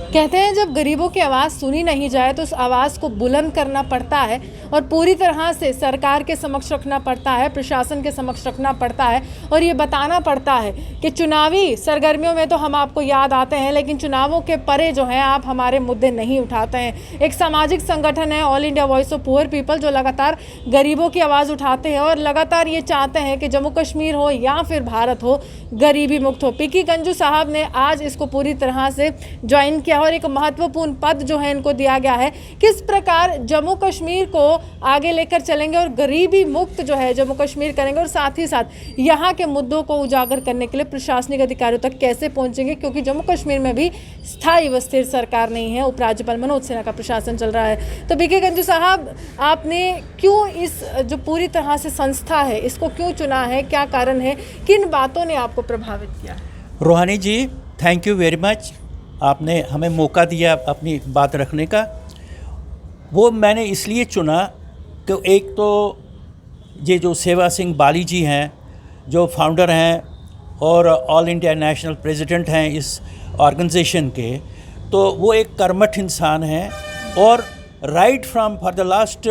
कहते हैं जब गरीबों की आवाज़ सुनी नहीं जाए तो उस आवाज़ को बुलंद करना पड़ता है और पूरी तरह से सरकार के समक्ष रखना पड़ता है, प्रशासन के समक्ष रखना पड़ता है और ये बताना पड़ता है कि चुनावी सरगर्मियों में तो हम आपको याद आते हैं, लेकिन चुनावों के परे जो हैं आप हमारे मुद्दे नहीं उठाते हैं। एक सामाजिक संगठन है all India voice of poor people, जो लगातार गरीबों की आवाज़ उठाते हैं और लगातार ये चाहते हैं कि जम्मू कश्मीर हो या फिर भारत हो, गरीबी मुक्त हो। पीकी गंजू साहब ने आज इसको पूरी तरह से ज्वाइन किया और एक महत्वपूर्ण पद जो है इनको दिया गया है। किस प्रकार जम्मू कश्मीर को आगे लेकर चलेंगे और गरीबी मुक्त जो है जम्मू कश्मीर करेंगे और साथ ही साथ यहाँ के मुद्दों को उजागर करने के लिए प्रशासनिक अधिकारियों तक कैसे पहुंचेंगे, क्योंकि जम्मू कश्मीर में भी स्थायी व स्थिर सरकार नहीं है, उपराज्यपाल मनोज सिन्हा का प्रशासन चल रहा है। तो पीके गंजू साहब, आपने क्यों इस जो पूरी तरह से संस्था है इसको क्यों चुना है, क्या कारण है, किन बातों ने आपको प्रभावित किया? रोहानी जी, थैंक यू वेरी मच। आपने हमें मौका दिया अपनी बात रखने का। वो मैंने इसलिए चुना कि एक तो ये जो सेवा सिंह बाली जी हैं, जो फाउंडर हैं और ऑल इंडिया नेशनल प्रेसिडेंट हैं इस ऑर्गेनाइजेशन के, तो वो एक कर्मठ इंसान हैं और right from for the last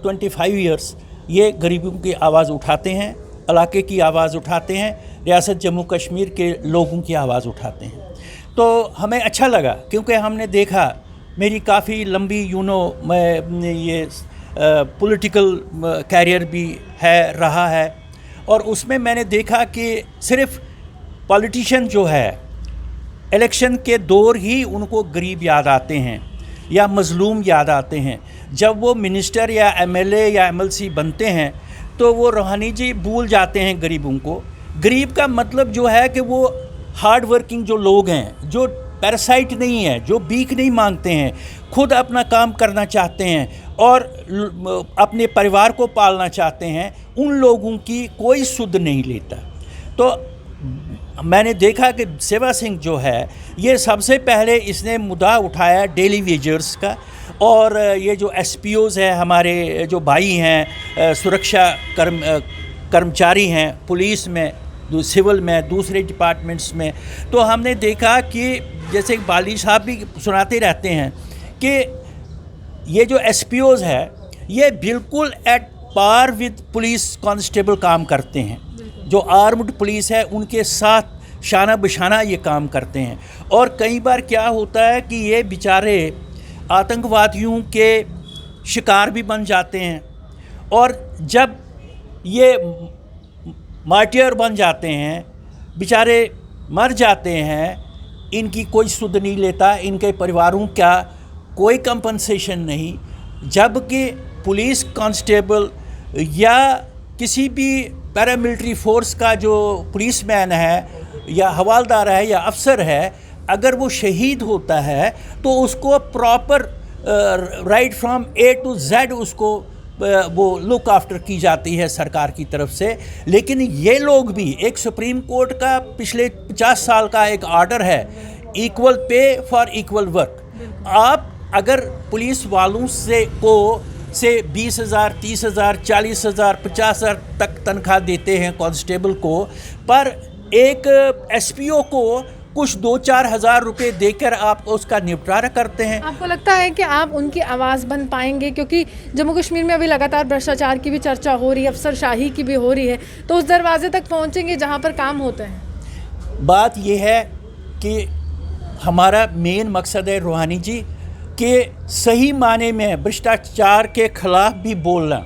25 years ये गरीबों की आवाज़ उठाते हैं, इलाके की आवाज़ उठाते हैं, रियासत जम्मू कश्मीर के लोगों की आवाज़ उठाते हैं। तो हमें अच्छा लगा क्योंकि हमने देखा, मेरी काफ़ी लंबी मैं ये पॉलिटिकल कैरियर भी रहा है और उसमें मैंने देखा कि सिर्फ पॉलिटिशियन जो है इलेक्शन के दौर ही उनको गरीब याद आते हैं या मज़लूम याद आते हैं। जब वो मिनिस्टर या एमएलए या एमएलसी बनते हैं तो वो रोहानी जी भूल जाते हैं गरीबों को। गरीब का मतलब जो है कि वो हार्ड वर्किंग जो लोग हैं, जो पैरासाइट नहीं है, जो भीख नहीं मांगते हैं, खुद अपना काम करना चाहते हैं और अपने परिवार को पालना चाहते हैं, उन लोगों की कोई सुध नहीं लेता। तो मैंने देखा कि सेवा सिंह जो है ये सबसे पहले इसने मुद्दा उठाया डेली वेजर्स का, और ये जो एसपीओज़ हैं हमारे, जो भाई हैं सुरक्षा कर्मचारी हैं पुलिस में, सिविल में, दूसरे डिपार्टमेंट्स में, तो हमने देखा कि जैसे बाली साहब भी सुनाते रहते हैं कि ये जो एसपीओज़ है ये बिल्कुल at par with police constable काम करते हैं। जो आर्म्ड पुलिस है उनके साथ शाना बशाना ये काम करते हैं। और कई बार क्या होता है कि ये बेचारे आतंकवादियों के शिकार भी बन जाते हैं और जब ये मार्टियर बन जाते हैं, बेचारे मर जाते हैं, इनकी कोई सुध नहीं लेता, इनके परिवारों का कोई कंपनसेशन नहीं। जबकि पुलिस कांस्टेबल या किसी भी पैरामिलिट्री फोर्स का जो पुलिसमैन है या हवालदार है या अफसर है, अगर वो शहीद होता है तो उसको proper right from A to Z उसको वो लुक आफ्टर की जाती है सरकार की तरफ से। लेकिन ये लोग भी, एक सुप्रीम कोर्ट का पिछले 50 साल का एक ऑर्डर है, equal pay for equal work. आप अगर पुलिस वालों से 20,000, 30,000, 40,000, 50,000 तक तनख्वाह देते हैं कांस्टेबल को, पर एक एसपीओ को कुछ 2-4 हज़ार रुपये देकर आप उसका निपटारा करते हैं। आपको लगता है कि आप उनकी आवाज़ बन पाएंगे? क्योंकि जम्मू कश्मीर में अभी लगातार भ्रष्टाचार की भी चर्चा हो रही है, अफसरशाही की भी हो रही है, तो उस दरवाजे तक पहुंचेंगे जहां पर काम होते हैं? बात यह है कि हमारा मेन मकसद है रोहानी जी कि सही माने में भ्रष्टाचार के ख़िलाफ़ भी बोलना,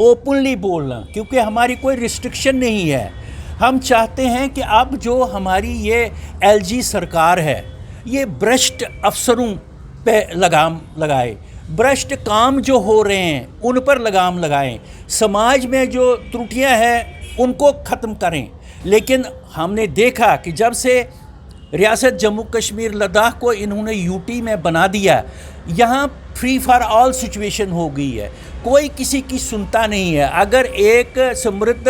ओपनली बोलना, क्योंकि हमारी कोई रिस्ट्रिक्शन नहीं है। हम चाहते हैं कि अब जो हमारी ये एलजी सरकार है ये भ्रष्ट अफसरों पे लगाम लगाए, भ्रष्ट काम जो हो रहे हैं उन पर लगाम लगाएं, समाज में जो त्रुटियां हैं उनको ख़त्म करें। लेकिन हमने देखा कि जब से रियासत जम्मू कश्मीर लद्दाख को इन्होंने यूटी में बना दिया, यहाँ फ्री फॉर ऑल सिचुएशन हो गई है, कोई किसी की सुनता नहीं है। अगर एक समृद्ध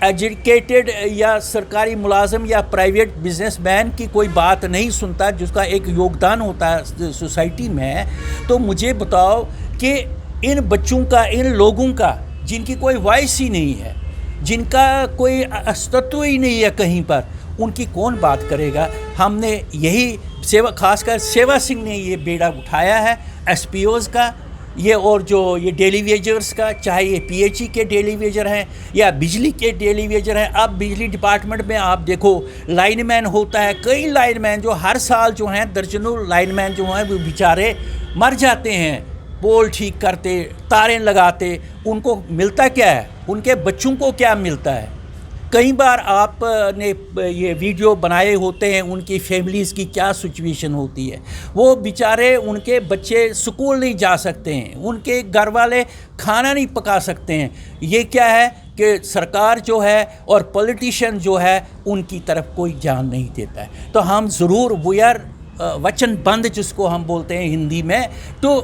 एजुकेटेड या सरकारी मुलाजिम या प्राइवेट बिजनेसमैन की कोई बात नहीं सुनता, जिसका एक योगदान होता है सोसाइटी में, तो मुझे बताओ कि इन बच्चों का, इन लोगों का जिनकी कोई वॉइस ही नहीं है, जिनका कोई अस्तित्व ही नहीं है कहीं पर, उनकी कौन बात करेगा। हमने यही खासकर सेवा सिंह ने ये बेड़ा उठाया है, एसपीओज़ का ये, और जो ये डेली वेजर्स का, चाहे ये पीएचई के डेली वेजर हैं या बिजली के डेली वेजर हैं। अब बिजली डिपार्टमेंट में आप देखो लाइनमैन होता है, कई लाइनमैन जो हर साल जो हैं दर्जनों लाइनमैन जो हैं वो बेचारे मर जाते हैं, पोल ठीक करते, तारें लगाते। उनको मिलता क्या है, उनके बच्चों को क्या मिलता है? कई बार आपने ये वीडियो बनाए होते हैं, उनकी फैमिलीज़ की क्या सिचुएशन होती है। वो बेचारे, उनके बच्चे स्कूल नहीं जा सकते हैं, उनके घर वाले खाना नहीं पका सकते हैं। ये क्या है कि सरकार जो है और पॉलिटिशियन जो है उनकी तरफ कोई ध्यान नहीं देता है। तो हम ज़रूर वी आर वचनबद्ध, जिसको हम बोलते हैं हिंदी में, to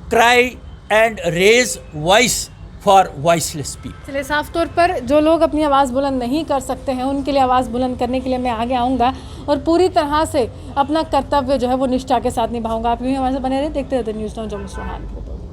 cry and raise voice for voiceless people. चलिए, साफ तौर पर जो लोग अपनी आवाज़ बुलंद नहीं कर सकते हैं उनके लिए आवाज़ बुलंद करने के लिए मैं आगे आऊँगा और पूरी तरह से अपना कर्तव्य जो है वो निष्ठा के साथ निभाऊंगा। आप यूँ ही हमारे साथ बने रहे, देखते रहते न्यूज़ टाउन जम्मू से।